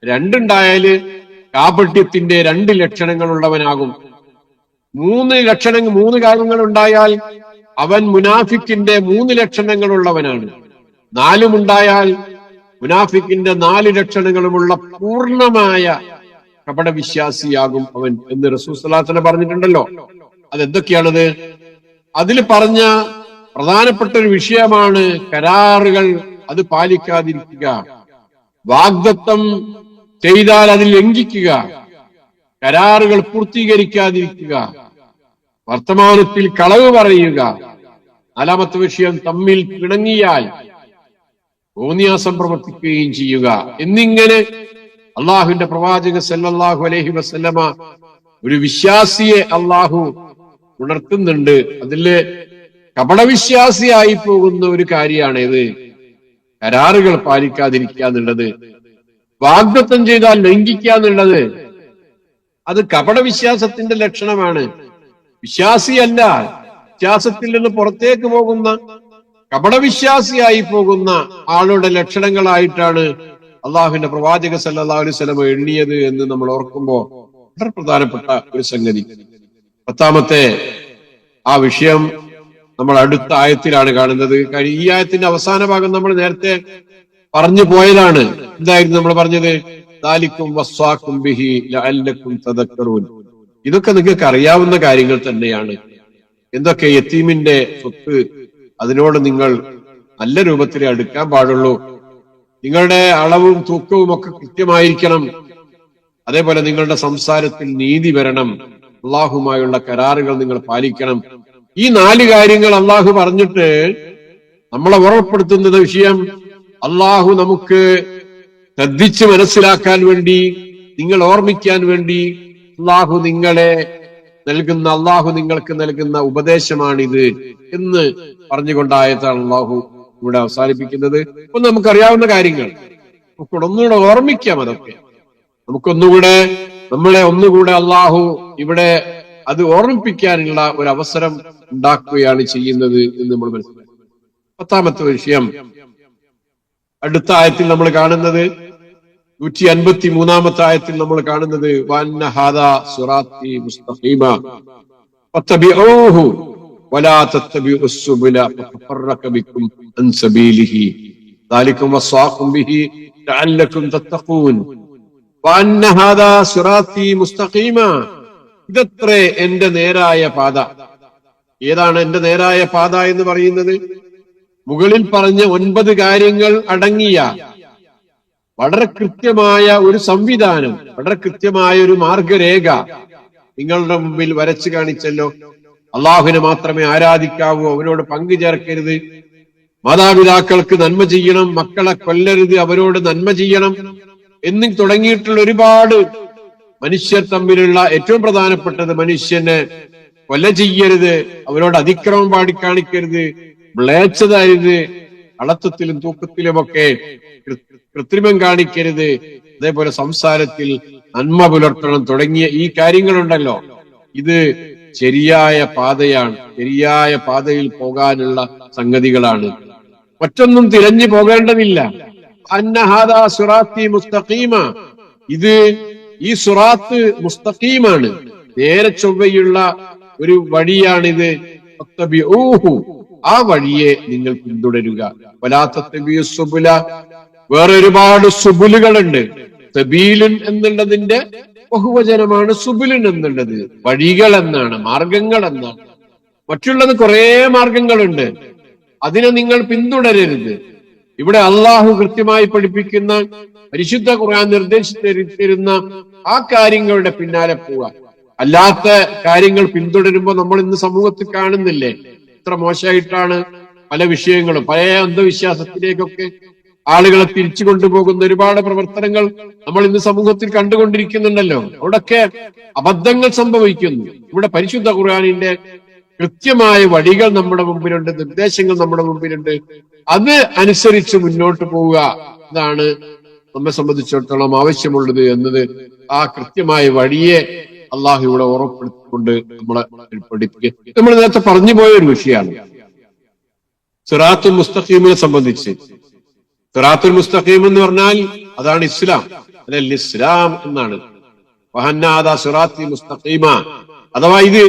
2 ഉണ്ടായാല് കാപട്യത്തിന്റെ 2 ലക്ഷണങ്ങളുള്ളവനാകും. 3 കാര്യങ്ങൾ ഉണ്ടായാൽ അവൻ മുനാഫിക്കിന്റെ 3 ലക്ഷണങ്ങളുള്ളവനാണ്. 4 ഉണ്ടായാൽ മുനാഫിക്കിന്റെ 4 ലക്ഷണങ്ങളുമുള്ള പൂർണ്ണമായ കപടവിശ്വാസിയാകും അവൻ എന്ന് റസൂൽ സ്വല്ലല്ലാഹു അലൈഹി വസല്ലം പറഞ്ഞിട്ടുണ്ടല്ലോ. അതെന്തൊക്കെയാണത്? അതിൽ പറഞ്ഞ പ്രധാനപ്പെട്ട ഒരു വിഷയമാണ് കരാറുകൾ അത് പാലിക്കാതിരിക്കുക, വാഗ്ദത്തം ചെയ്താൽ അതിൽ ലംഘിക്കുക, കരാറുകൾ പൂർത്തീകരിക്കാതിരിക്കുക, വർത്തമാനത്തിൽ കളവ് പറയുക. 4-ാമത്തെ വിഷയം തമ്മിൽ പിണങ്ങിയാൽ തോന്നിയാസം പ്രവർത്തിക്കുകയും ചെയ്യുക. എന്നിങ്ങനെ അള്ളാഹുവിന്റെ പ്രവാചകൻ സല്ലല്ലാഹു അലൈഹി വസല്ലമ ഒരു വിശ്വാസിയെ അള്ളാഹു ഉണർത്തുന്നുണ്ട്. അതില് കപടവിശ്വാസിയായി പോകുന്ന ഒരു കാര്യമാണ് ഇത്, കരാറുകൾ പാലിക്കാതിരിക്കുക എന്നുള്ളത്. വാഗ്ദത്തം ചെയ്താൽ ലംഘിക്കുക എന്നുള്ളത് അത് കപടവിശ്വാസത്തിന്റെ ലക്ഷണമാണ്. വിശ്വാസിയല്ല, വിശ്വാസത്തിൽ നിന്ന് പുറത്തേക്ക് പോകുന്ന കപടവിശ്വാസിയായി പോകുന്ന ആളുടെ ലക്ഷണങ്ങളായിട്ടാണ് അള്ളാഹുവിന്റെ പ്രവാചക സല്ലല്ലാഹു അലൈഹി വസല്ലം എണ്ണിയത് എന്ന് നമ്മൾ ഓർക്കുമ്പോൾ വളരെ പ്രധാനപ്പെട്ട ഒരു സംഗതി. 10-ാമത്തെ ആ വിഷയം നമ്മൾ അടുത്ത ആയത്തിലാണ് കാണുന്നത്. ഈ ആയത്തിന്റെ അവസാന ഭാഗം നമ്മൾ നേരത്തെ പറഞ്ഞു പോയതാണ്. എന്തായിരുന്നു നമ്മൾ പറഞ്ഞത്? ദാലിക്കും വസ്വാക്കും ബിഹി ലഅല്ലക്കും തദക്കറൂൻ. ഇതൊക്കെ നിങ്ങൾക്ക് അറിയാവുന്ന കാര്യങ്ങൾ തന്നെയാണ്. എന്തൊക്കെ? യതീമിന്റെ സ്വത്ത്, അതിനോട് നിങ്ങൾ നല്ല രൂപത്തിൽ അടുക്കാൻ പാടുള്ളൂ. നിങ്ങളുടെ അളവും തൂക്കവും ഒക്കെ കൃത്യമായിരിക്കണം. അതേപോലെ നിങ്ങളുടെ സംസാരത്തിൽ നീതി വരണം. അള്ളാഹുമായുള്ള കരാറുകൾ നിങ്ങൾ പാലിക്കണം. ഈ 4 കാര്യങ്ങൾ അള്ളാഹു പറഞ്ഞിട്ട് നമ്മളെ ഓർമ്മപ്പെടുത്തുന്ന വിഷയം, അള്ളാഹു നമുക്ക് ശ്രദ്ധിച്ച് മനസ്സിലാക്കാൻ വേണ്ടി, നിങ്ങൾ ഓർമ്മിക്കാൻ വേണ്ടി അള്ളാഹു നിങ്ങൾക്ക് നൽകുന്ന ഉപദേശമാണിത് എന്ന് പറഞ്ഞുകൊണ്ടായതാണ് അള്ളാഹു ഇവിടെ അവസാനിപ്പിക്കുന്നത്. അപ്പൊ നമുക്കറിയാവുന്ന കാര്യങ്ങൾ ഒന്നുകൂടെ ഓർമ്മിക്കാം. അതൊക്കെ നമ്മളെ ഒന്നുകൂടെ അള്ളാഹു ഇവിടെ അത് ഓർമ്മിപ്പിക്കാനുള്ള ഒരു അവസരം ഉണ്ടാക്കുകയാണ് ചെയ്യുന്നത് എന്ന് നമ്മൾ മനസ്സിലാക്കി. 10-ാമത്തെ വിഷയം അടുത്ത ആയത്തിൽ നമ്മൾ കാണുന്നത്, 153-ാമത്തെ ആയത്തിൽ നമ്മൾ കാണുന്നത്, വഅന്ന ഹാദാ സിറാത്തി മുസ്തഖീമ ഫത്തബിഊഹു വലാ തത്തബിഉസ് സുബുല ഫതഫറഖ ബിക്കും അൻ സബീലിഹി ദാലികും വസ്വാഖും ബിഹി ലഅല്ലകും തത്തഖൂൻ. വഅന്ന ഹാദാ സിറാത്തി മുസ്തഖീമ, ഇതത്രേ എന്റെ നേരായ പാത. ഏതാണ് എന്റെ നേരായ പാത എന്ന് പറയുന്നത്? മുകളിൽ പറഞ്ഞ 9 കാര്യങ്ങൾ അടങ്ങിയ വളരെ കൃത്യമായ ഒരു സംവിധാനം, വളരെ കൃത്യമായ ഒരു മാർഗരേഖ നിങ്ങളുടെ മുമ്പിൽ വരച്ചു കാണിച്ചല്ലോ. അള്ളാഹുവിനെ മാത്രമേ ആരാധിക്കാവൂ, അവനോട് പങ്കു ചേർക്കരുത്, മാതാപിതാക്കൾക്ക് നന്മ ചെയ്യണം, മക്കളെ കൊല്ലരുത്, അവരോട് നന്മ ചെയ്യണം എന്ന് തുടങ്ങിയിട്ടുള്ള ഒരുപാട് മനുഷ്യർ തമ്മിലുള്ള ഏറ്റവും പ്രധാനപ്പെട്ടത്, മനുഷ്യനെ കൊല ചെയ്യരുത്, അവരോട് അതിക്രമം കാണിക്കരുത്, മ്ലേച്ഛതരുത്, അളത്തത്തിലും തൂക്കത്തിലുമൊക്കെ കൃത്രിമം കാണിക്കരുത്, അതേപോലെ സംസാരത്തിൽ നന്മ പുലർത്തണം തുടങ്ങിയ ഈ കാര്യങ്ങളുണ്ടല്ലോ. ഇത് ശരിയായ പാതയാണ്, ശരിയായ പാതയിൽ പോകാനുള്ള സംഗതികളാണ്. മറ്റൊന്നും തിരഞ്ഞു പോകേണ്ടതില്ല. അന്ന ഹാദാ സിറാത്തി മുസ്തഖീമ, ഇത് ഈ സിറാത്ത് മുസ്തഖീമാണ്, നേരെ ചൊവ്വയുള്ള ഒരു വഴിയാണിത്. ഫത്തബിഊഹു, ആ വഴിയെ നിങ്ങൾ പിന്തുടരുക. വലാ തത്തബിഉസ് സുബുല, വേറെ ഒരുപാട് സുബുലുകളുണ്ട്. സബീലുൻ എന്നുള്ളതിന്റെ ബഹുവചനമാണ് സുബുലുൻ എന്നുള്ളത്. വഴികൾ എന്നാണ്, മാർഗങ്ങൾ എന്നാണ്. മറ്റുള്ളത് കുറെ മാർഗങ്ങളുണ്ട്, അതിനെ നിങ്ങൾ പിന്തുടരരുത്. ഇവിടെ അള്ളാഹു കൃത്യമായി പഠിപ്പിക്കുന്ന, പരിശുദ്ധ ഖുർആൻ നിർദ്ദേശിച്ചിരുന്ന ആ കാര്യങ്ങളുടെ പിന്നാലെ പോവുക. അല്ലാത്ത കാര്യങ്ങൾ പിന്തുടരുമ്പോൾ നമ്മൾ ഇന്ന് സമൂഹത്തിൽ കാണുന്നില്ലേ എത്ര മോശമായിട്ടാണ് പല വിഷയങ്ങളും, പഴയ അന്ധവിശ്വാസത്തിലേക്കൊക്കെ ആളുകളെ തിരിച്ചു കൊണ്ടുപോകുന്ന ഒരുപാട് പ്രവർത്തനങ്ങൾ നമ്മൾ ഇന്ന് സമൂഹത്തിൽ കണ്ടുകൊണ്ടിരിക്കുന്നുണ്ടല്ലോ. അവിടൊക്കെ അബദ്ധങ്ങൾ സംഭവിക്കുന്നു. ഇവിടെ പരിശുദ്ധ ഖുർആനിന്റെ കൃത്യമായ വഴികൾ നമ്മുടെ മുമ്പിലുണ്ട്, നിർദ്ദേശങ്ങൾ നമ്മുടെ മുമ്പിലുണ്ട്. അത് അനുസരിച്ച് മുന്നോട്ട് പോവുക, ഇതാണ് നമ്മെ സംബന്ധിച്ചിടത്തോളം ആവശ്യമുള്ളത് എന്നത്. ആ കൃത്യമായ വഴിയെ അള്ളാഹു ഇവിടെ ഉറപ്പെടുത്തിക്കൊണ്ട് നമ്മളെ പഠിപ്പിക്കുക. നമ്മൾ നേരത്തെ പറഞ്ഞു പോയ ഒരു വിഷയമാണ് സിറാത്തുൽ മുസ്തഖീമിനെ സംബന്ധിച്ച്. സിറാത്തുൽ മുസ്തഖീം എന്ന് പറഞ്ഞാൽ അതാണ് ഇസ്ലാം, അല്ലെങ്കിൽ ഇസ്ലാം എന്നാണ്. വഹന്നാദാ സിറാത്തി മുസ്തഖീമ. അഥവാ ഇത്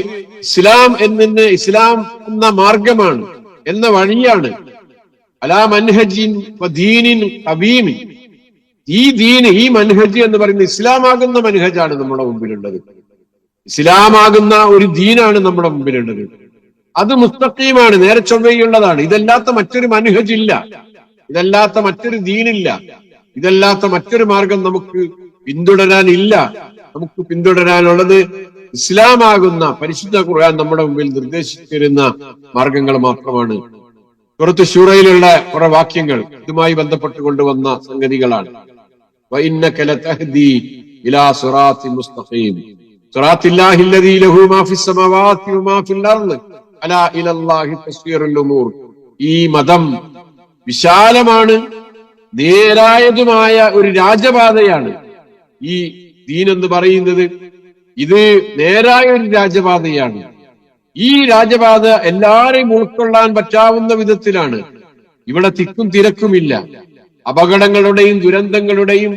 ഇസ്ലാം എന്ന മാർഗമാണ്, എന്ന വഴിയാണ്. അലാ മൻഹജിൻ വദീനിൻ ഖവീമിൻ. ഈ ദീന്, ഈ മൻഹജ് എന്ന് പറയുന്ന ഇസ്ലാമാകുന്ന മൻഹജാണ് നമ്മുടെ മുമ്പിലുള്ളത്. ഇസ്ലാമാകുന്ന ഒരു ദീനാണ് നമ്മുടെ മുമ്പിലുള്ളത്. അത് മുസ്തഖീമാണ്, നേരെ ചൊവ്വയുള്ളതാണ്. ഇതല്ലാത്ത മറ്റൊരു മൻഹജ് ഇല്ല, ഇതല്ലാത്ത മറ്റൊരു ദീനില്ല, ഇതല്ലാത്ത മറ്റൊരു മാർഗം നമുക്ക് പിന്തുടരാനില്ല. നമുക്ക് പിന്തുടരാനുള്ളത് ഇസ്ലാമാകുന്ന പരിശുദ്ധ ഖുർആൻ നമ്മുടെ മുമ്പിൽ നിർദ്ദേശിച്ചിരുന്ന മാർഗങ്ങൾ മാത്രമാണ്. സൂറത്ത് ശൂറയിലുള്ള കുറെ വാക്യങ്ങൾ ഇതുമായി ബന്ധപ്പെട്ടുകൊണ്ട് വന്ന സംഗതികളാണ്. വഇന്നക ലതഹ്ദി ഇലാ സിറാത്തിൻ മുസ്തഖീം സിറാത്തില്ലാഹി അല്ലദീ ലഹു മാ ഫിസ് സമാവാതി വമാ ഫിൽ അർള് അലാ ഇലല്ലാഹി തസ്വീറുൽ ഉമൂർ. ഈ മതം വിശാലമാണ്, നേരായതുമായ ഒരു രാജപാതയാണ്. ഈ ദീൻ എന്ന് പറയുന്നത് ഇത് നേരായ ഒരു രാജപാതയാണ്. ഈ രാജപാത എല്ലാരെയും ഉൾക്കൊള്ളാൻ പറ്റാവുന്ന വിധത്തിലാണ്. ഇവിടെ തിക്കും തിരക്കുമില്ല. അപകടങ്ങളുടെയും ദുരന്തങ്ങളുടെയും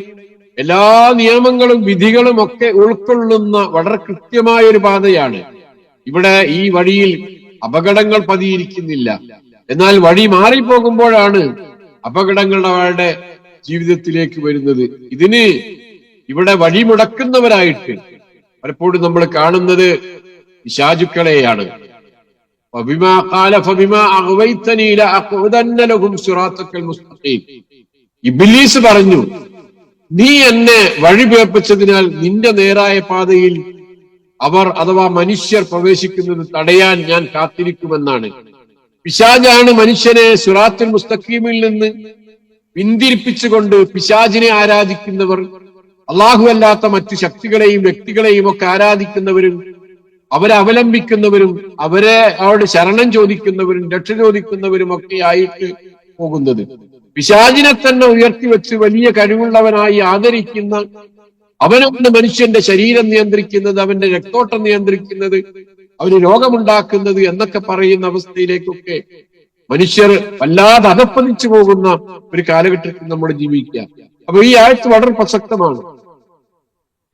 എല്ലാ നിയമങ്ങളും വിധികളും ഒക്കെ ഉൾക്കൊള്ളുന്ന വളരെ കൃത്യമായ ഒരു പാതയാണ്. ഇവിടെ ഈ വഴിയിൽ അപകടങ്ങൾ പതിയിരിക്കുന്നില്ല. എന്നാൽ വഴി മാറിപ്പോകുമ്പോഴാണ് അപകടങ്ങളുടെ ജീവിതത്തിലേക്ക് വരുന്നത്. ഇതിന് ഇവിടെ വഴിമുടക്കുന്നവരായിട്ട് പലപ്പോഴും നമ്മൾ കാണുന്നത് പിശാചുക്കളെയാണ്. ഇബ്ലീസ് പറഞ്ഞു, നീ എന്നെ വഴി പേർപ്പിച്ചതിനാൽ നിന്റെ നേരായ പാതയിൽ അവർ അഥവാ മനുഷ്യർ പ്രവേശിക്കുന്നത് തടയാൻ ഞാൻ കാത്തിരിക്കുമെന്നാണ്. പിശാചാണ് മനുഷ്യനെ സിറാത്തുൽ മുസ്തഖീമിൽ നിന്ന് പിന്തിരിപ്പിച്ചുകൊണ്ട് പിശാചിനെ ആരാധിക്കുന്നവർ, അള്ളാഹു അല്ലാത്ത മറ്റു ശക്തികളെയും വ്യക്തികളെയും ഒക്കെ ആരാധിക്കുന്നവരും അവരെ അവലംബിക്കുന്നവരും അവരുടെ ശരണം ചോദിക്കുന്നവരും രക്ഷ ചോദിക്കുന്നവരും ഒക്കെ ആയിട്ട് പോകുന്നത്. പിശാചിനെ തന്നെ ഉയർത്തിവെച്ച് വലിയ കഴിവുള്ളവനായി ആദരിക്കുന്ന, അവനാണ് മനുഷ്യന്റെ ശരീരം നിയന്ത്രിക്കുന്നത്, അവന്റെ രക്തോട്ടം നിയന്ത്രിക്കുന്നത്, അവന് രോഗമുണ്ടാക്കുന്നത് എന്നൊക്കെ പറയുന്ന അവസ്ഥയിലേക്കൊക്കെ മനുഷ്യർ വല്ലാതെ അകപ്പതിച്ചു പോകുന്ന ഒരു കാലഘട്ടത്തിൽ നമ്മൾ ജീവിക്കുക. അപ്പൊ ഈ ആയത്ത് വളരെ പ്രസക്തമാണ്.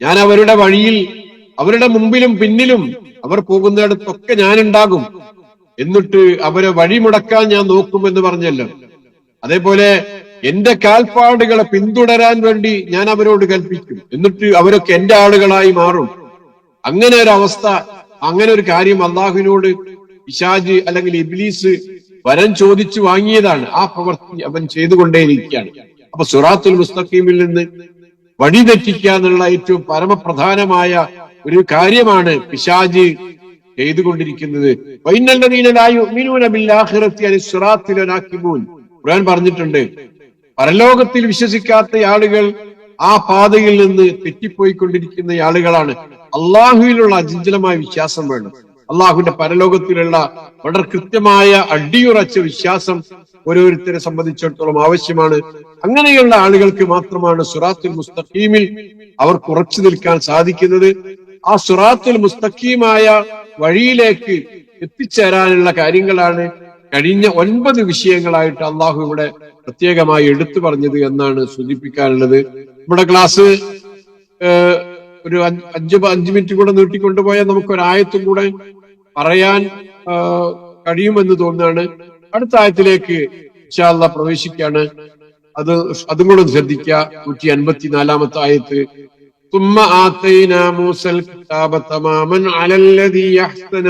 ഞാൻ അവരുടെ വഴിയിൽ, അവരുടെ മുമ്പിലും പിന്നിലും അവർ പോകുന്നിടത്തൊക്കെ ഞാനുണ്ടാകും, എന്നിട്ട് അവരെ വഴിമുടക്കാൻ ഞാൻ നോക്കുമെന്ന് പറഞ്ഞല്ലോ. അതേപോലെ എന്റെ കാൽപ്പാടുകളെ പിന്തുടരാൻ വേണ്ടി ഞാൻ അവരോട് കൽപ്പിക്കും, എന്നിട്ട് അവരൊക്കെ എന്റെ ആളുകളായി മാറും. അങ്ങനെ ഒരു അവസ്ഥ, അങ്ങനെ ഒരു കാര്യം അള്ളാഹുവിനോട് പിശാച് അല്ലെങ്കിൽ ഇബ്ലീസ് വരം ചോദിച്ചു വാങ്ങിയതാണ്. ആ പ്രവൃത്തി അവൻ ചെയ്തുകൊണ്ടേയിരിക്കുകയാണ്. അപ്പൊ സിറാത്തുൽ മുസ്തഖീമിൽ നിന്ന് വഴി തെറ്റിക്കുക എന്നുള്ള ഏറ്റവും പരമപ്രധാനമായ ഒരു കാര്യമാണ് പിശാച് ചെയ്തുകൊണ്ടിരിക്കുന്നത്. ഖുർആൻ പറഞ്ഞിട്ടുണ്ട്, പരലോകത്തിൽ വിശ്വസിക്കാത്ത ആളുകൾ ആ പാതയിൽ നിന്ന് തെറ്റിപ്പോയിക്കൊണ്ടിരിക്കുന്ന ആളുകളാണ്. അള്ളാഹുവിലുള്ള അചഞ്ചലമായ വിശ്വാസം വേണം. അള്ളാഹുവിന്റെ പരലോകത്തിലുള്ള വളരെ കൃത്യമായ അടിയുറച്ച വിശ്വാസം ഓരോരുത്തരെ സംബന്ധിച്ചിടത്തോളം ആവശ്യമാണ്. അങ്ങനെയുള്ള ആളുകൾക്ക് മാത്രമാണ് സിറാത്തുൽ മുസ്തഖീമിൽ അവർക്ക് ഉറച്ചു നിൽക്കാൻ സാധിക്കുന്നത്. ആ സിറാത്തുൽ മുസ്തഖീമായ വഴിയിലേക്ക് എത്തിച്ചേരാനുള്ള കാര്യങ്ങളാണ് കഴിഞ്ഞ 9 വിഷയങ്ങളായിട്ട് അള്ളാഹു ഇവിടെ പ്രത്യേകമായി എടുത്തു പറഞ്ഞത് എന്നാണ് സൂചിപ്പിക്കാനുള്ളത്. നമ്മുടെ ക്ലാസ് ഒരു 5 മിനിറ്റ് കൂടെ നീട്ടിക്കൊണ്ടുപോയാൽ നമുക്കൊരായത്തും കൂടെ പറയാൻ കഴിയുമെന്ന് തോന്നുകയാണ്. അടുത്ത ആയത്തിലേക്ക് ഇൻഷാ അല്ലാഹ് പ്രവേശിക്കാണ്. അതും കൂടെ ശ്രദ്ധിക്കുക. 154-ാമത്തെ ആയത്ത്, ثم آتينا موسى الكتاب تماما على الذي أحسن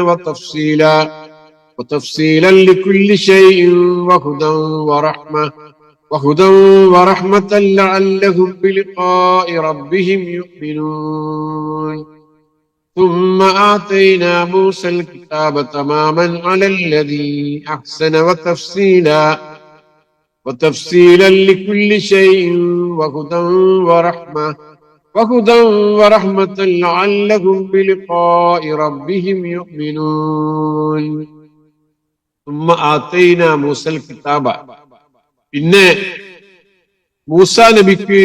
وتفصيلا لكل شيء وهدى ورحمة لعلهم بلقاء ربهم يؤمنون. ثم آتينا موسى الكتاب تماما على الذي أحسن وتفصيلا لكل شيء وهدى ورحمة لعلهم بلقاء ربهم يؤمنون. ثم آتينا موسى الكتاب. പിന്നെ മൂസാ നബിക്ക്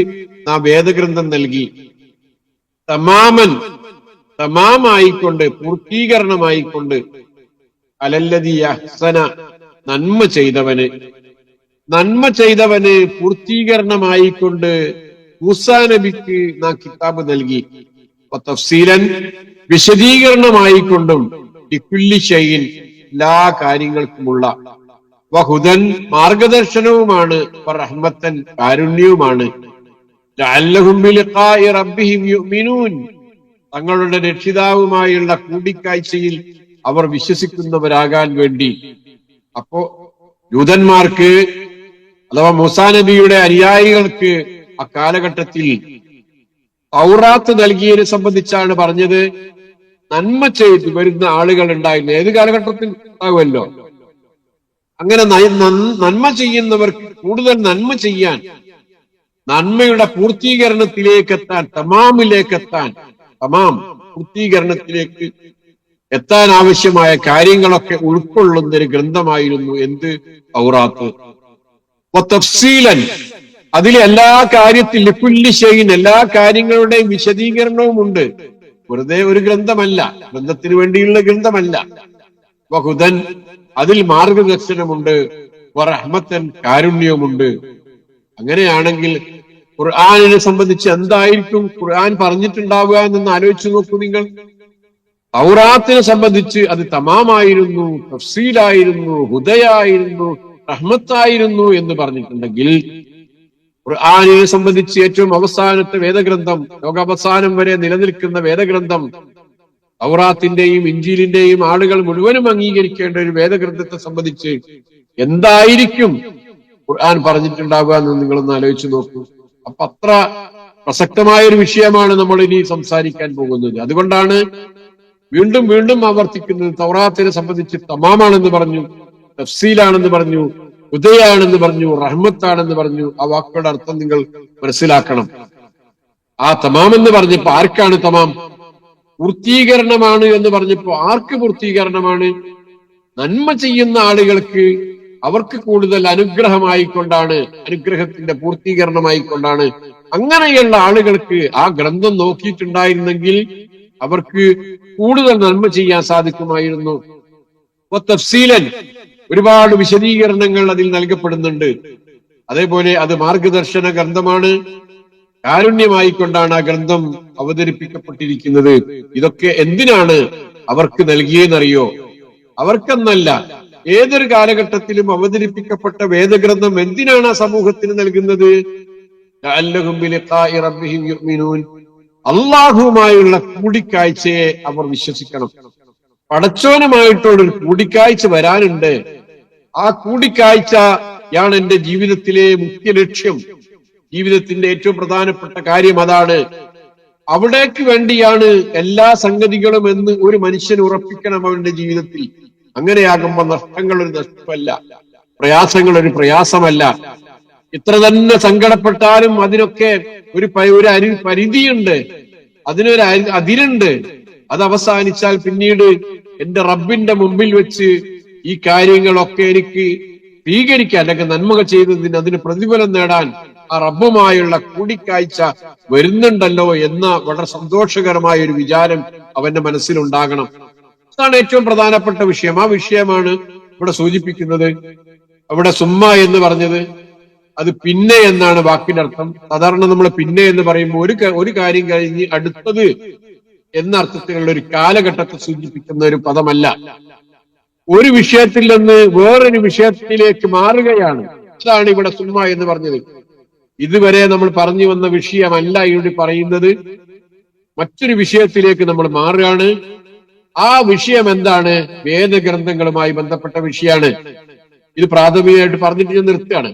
നാം വേദഗ്രന്ഥം നൽകി. തമാമായിക്കൊണ്ട്, പൂർത്തീകരണമായിക്കൊണ്ട്, അലല്ലദീ അഹ്സന, നന്മ ചെയ്തവന് പൂർത്തീകരണമായിക്കൊണ്ട് മൂസാ നബിക്ക് നാം കിതാബ് നൽകി. തഫ്സീലൻ വിശദീകരണമായിക്കൊണ്ടും ലിക്കുല്ലി ഷൈഇൻ എല്ലാ കാര്യങ്ങൾക്കുമുള്ള വഹുദൻ മാർഗദർശനവുമാണ് റഹ്മത്തൻ കാരുണ്യവുമാണ് ലഅല്ലഹും ബിലിഖാഇ റബ്ബിഹിം യുഅ്മിനൂൻ തങ്ങളുടെ രക്ഷിതാവുമായുള്ള കൂടിക്കാഴ്ചയിൽ അവർ വിശ്വസിക്കുന്നവരാകാൻ വേണ്ടി. അപ്പോ യൂതന്മാർക്ക് അഥവാ മൂസാ നബിയുടെ അനുയായികൾക്ക് അക്കാലഘട്ടത്തിൽ തൗറാത്ത് നൽകിയതിനെ സംബന്ധിച്ചാണ് പറഞ്ഞത്. നന്മ ചെയ്ത് വരുന്ന ആളുകൾ ഉണ്ടായിരുന്നു. ഏത് കാലഘട്ടത്തിൽ ഉണ്ടാകുമല്ലോ. അങ്ങനെ നന്മ ചെയ്യുന്നവർക്ക് കൂടുതൽ നന്മ ചെയ്യാൻ, നന്മയുടെ പൂർത്തീകരണത്തിലേക്കെത്താൻ, തമാമിലേക്കെത്താൻ, പൂർത്തീകരണത്തിലേക്ക് എത്താൻ ആവശ്യമായ കാര്യങ്ങളൊക്കെ ഉൾക്കൊള്ളുന്ന ഒരു ഗ്രന്ഥമായിരുന്നു എന്ത്? തൗറാത്ത്. തഫ്സീലൻ അതിൽ എല്ലാ കാര്യത്തിൽ ലിക്കുല്ലി ഷൈഇൻ എല്ലാ കാര്യങ്ങളുടെയും വിശദീകരണവും ഉണ്ട്. വെറുതെ ഒരു ഗ്രന്ഥമല്ല, ഗ്രന്ഥത്തിന് വേണ്ടിയുള്ള ഗ്രന്ഥമല്ല. വഹുദൻ അതിൽ മാർഗദർശനമുണ്ട്, വറഹ്മത്തൻ കാരുണ്യവുമുണ്ട്. അങ്ങനെയാണെങ്കിൽ ഖുർആനിനെ സംബന്ധിച്ച് എന്തായിരിക്കും ഖുർആൻ പറഞ്ഞിട്ടുണ്ടാവുക എന്നൊന്ന് ആലോചിച്ചു നോക്കൂ നിങ്ങൾ. തൗറാത്തിനെ സംബന്ധിച്ച് അത് തമാമായിരുന്നു, തഫ്സീലായിരുന്നു, ഹുദയായിരുന്നു, റഹ്മത്തായിരുന്നു എന്ന് പറഞ്ഞിട്ടുണ്ടെങ്കിൽ ഖുർആനിനെ സംബന്ധിച്ച് ഏറ്റവും അവസാനത്തെ വേദഗ്രന്ഥം, ലോകാവസാനം വരെ നിലനിൽക്കുന്ന വേദഗ്രന്ഥം, തൗറാത്തിന്റെയും ഇഞ്ചീലിന്റെയും ആളുകൾ മുഴുവനും അംഗീകരിക്കേണ്ട ഒരു വേദഗ്രന്ഥത്തെ സംബന്ധിച്ച് എന്തായിരിക്കും ഖുർആൻ പറഞ്ഞിട്ടുണ്ടാവുക എന്ന് നിങ്ങളൊന്ന് ആലോചിച്ചു നോക്കൂ. അപ്പൊ അത്ര പ്രസക്തമായ ഒരു വിഷയമാണ് നമ്മൾ ഇനി സംസാരിക്കാൻ പോകുന്നത്. അതുകൊണ്ടാണ് വീണ്ടും വീണ്ടും ആവർത്തിക്കുന്നത്. തൗറാത്തിനെ സംബന്ധിച്ച് തമാമാണെന്ന് പറഞ്ഞു, തഫ്സീലാണെന്ന് പറഞ്ഞു, ഹുദയാണെന്ന് പറഞ്ഞു, റഹ്മത്താണെന്ന് പറഞ്ഞു. ആ വാക്കുകളുടെ അർത്ഥം നിങ്ങൾ മനസ്സിലാക്കണം. ആ തമാം എന്ന് പറഞ്ഞപ്പോ ആർക്കാണ് തമാം? പൂർത്തീകരണമാണ് എന്ന് പറഞ്ഞപ്പോ ആർക്ക് പൂർത്തീകരണമാണ്? നന്മ ചെയ്യുന്ന ആളുകൾക്ക് അവർക്ക് കൂടുതൽ അനുഗ്രഹമായിക്കൊണ്ടാണ്, അനുഗ്രഹത്തിന്റെ പൂർത്തീകരണമായിക്കൊണ്ടാണ്. അങ്ങനെയുള്ള ആളുകൾക്ക് ആ ഗ്രന്ഥം നോക്കിയിട്ടുണ്ടായിരുന്നെങ്കിൽ അവർക്ക് കൂടുതൽ നന്മ ചെയ്യാൻ സാധിക്കുമായിരുന്നു. തഫ്സീലൻ ഒരുപാട് വിശദീകരണങ്ങൾ അതിൽ നൽകപ്പെടുന്നുണ്ട്. അതേപോലെ അത് മാർഗദർശന ഗ്രന്ഥമാണ്, കാരുണ്യമായിക്കൊണ്ടാണ് ആ ഗ്രന്ഥം അവതരിപ്പിക്കപ്പെട്ടിരിക്കുന്നത്. ഇതൊക്കെ എന്തിനാണ് അവർക്ക് നൽകിയെന്നറിയോ? അവർക്കെന്നല്ല, ഏതൊരു കാലഘട്ടത്തിലും അവതരിപ്പിക്കപ്പെട്ട വേദഗ്രന്ഥം എന്തിനാണ് ആ സമൂഹത്തിന് നൽകുന്നത്? ലഅല്ലഹും ബിലിഖാഇ റബ്ബിഹിം യുഅ്മിനൂൻ അള്ളാഹുവുമായുള്ള കൂടിക്കാഴ്ചയെ അവർ വിശ്വസിക്കണം. പടച്ചോനുമായിട്ടുള്ളൊരു കൂടിക്കാഴ്ച വരാനുണ്ട്. ആ കൂടിക്കാഴ്ചയാണ് എന്റെ ജീവിതത്തിലെ മുഖ്യ ലക്ഷ്യം. ജീവിതത്തിന്റെ ഏറ്റവും പ്രധാനപ്പെട്ട കാര്യം അതാണ്. അവിടേക്ക് വേണ്ടിയാണ് എല്ലാ സംഗതികളും എന്ന് ഒരു മനുഷ്യൻ ഉറപ്പിക്കണം അവന്റെ ജീവിതത്തിൽ. അങ്ങനെയാകുമ്പോ നഷ്ടങ്ങൾ ഒരു നഷ്ടമല്ല, പ്രയാസങ്ങൾ ഒരു പ്രയാസമല്ല. ഇത്ര തന്നെ സങ്കടപ്പെട്ടാലും അതിനൊക്കെ ഒരു പരിധിയുണ്ട്, അതിനൊരു അതിരുണ്ട്. അത് അവസാനിച്ചാൽ പിന്നീട് എന്റെ റബ്ബിന്റെ മുമ്പിൽ വെച്ച് ഈ കാര്യങ്ങളൊക്കെ എനിക്ക് സ്വീകരിക്കാൻ, അല്ലെങ്കിൽ നന്മകൾ ചെയ്തതിന് അതിന് പ്രതിഫലം നേടാൻ ആ റബ്ബുമായുള്ള കൂടിക്കാഴ്ച വരുന്നുണ്ടല്ലോ എന്ന വളരെ സന്തോഷകരമായ ഒരു വിചാരം അവന്റെ മനസ്സിലുണ്ടാകണം. അതാണ് ഏറ്റവും പ്രധാനപ്പെട്ട വിഷയം. ആ വിഷയമാണ് ഇവിടെ സൂചിപ്പിക്കുന്നത്. അവിടെ സുമ്മ എന്ന് പറഞ്ഞത് അത് പിന്നെ എന്നാണ് വാക്കിന്റെ അർത്ഥം. സാധാരണ നമ്മൾ പിന്നെ എന്ന് പറയുമ്പോൾ ഒരു കാര്യം കഴിഞ്ഞ് അടുത്തത് എന്ന അർത്ഥത്തിലുള്ള ഒരു കാലഘട്ടത്തെ സൂചിപ്പിക്കുന്ന ഒരു പദമല്ല. ഒരു വിഷയത്തിൽ നിന്ന് വേറൊരു വിഷയത്തിലേക്ക് മാറുകയാണ്. അതാണ് ഇവിടെ സുമ്മ എന്ന് പറഞ്ഞത്. ഇതുവരെ നമ്മൾ പറഞ്ഞു വന്ന വിഷയമല്ല ഇവിടെ പറയുന്നത്, മറ്റൊരു വിഷയത്തിലേക്ക് നമ്മൾ മാറുകയാണ്. ആ വിഷയം എന്താണ്? വേദഗ്രന്ഥങ്ങളുമായി ബന്ധപ്പെട്ട വിഷയമാണ്. ഇത് പ്രാഥമികമായിട്ട് പറഞ്ഞിട്ട് ഞാൻ നിർത്തുകയാണ്.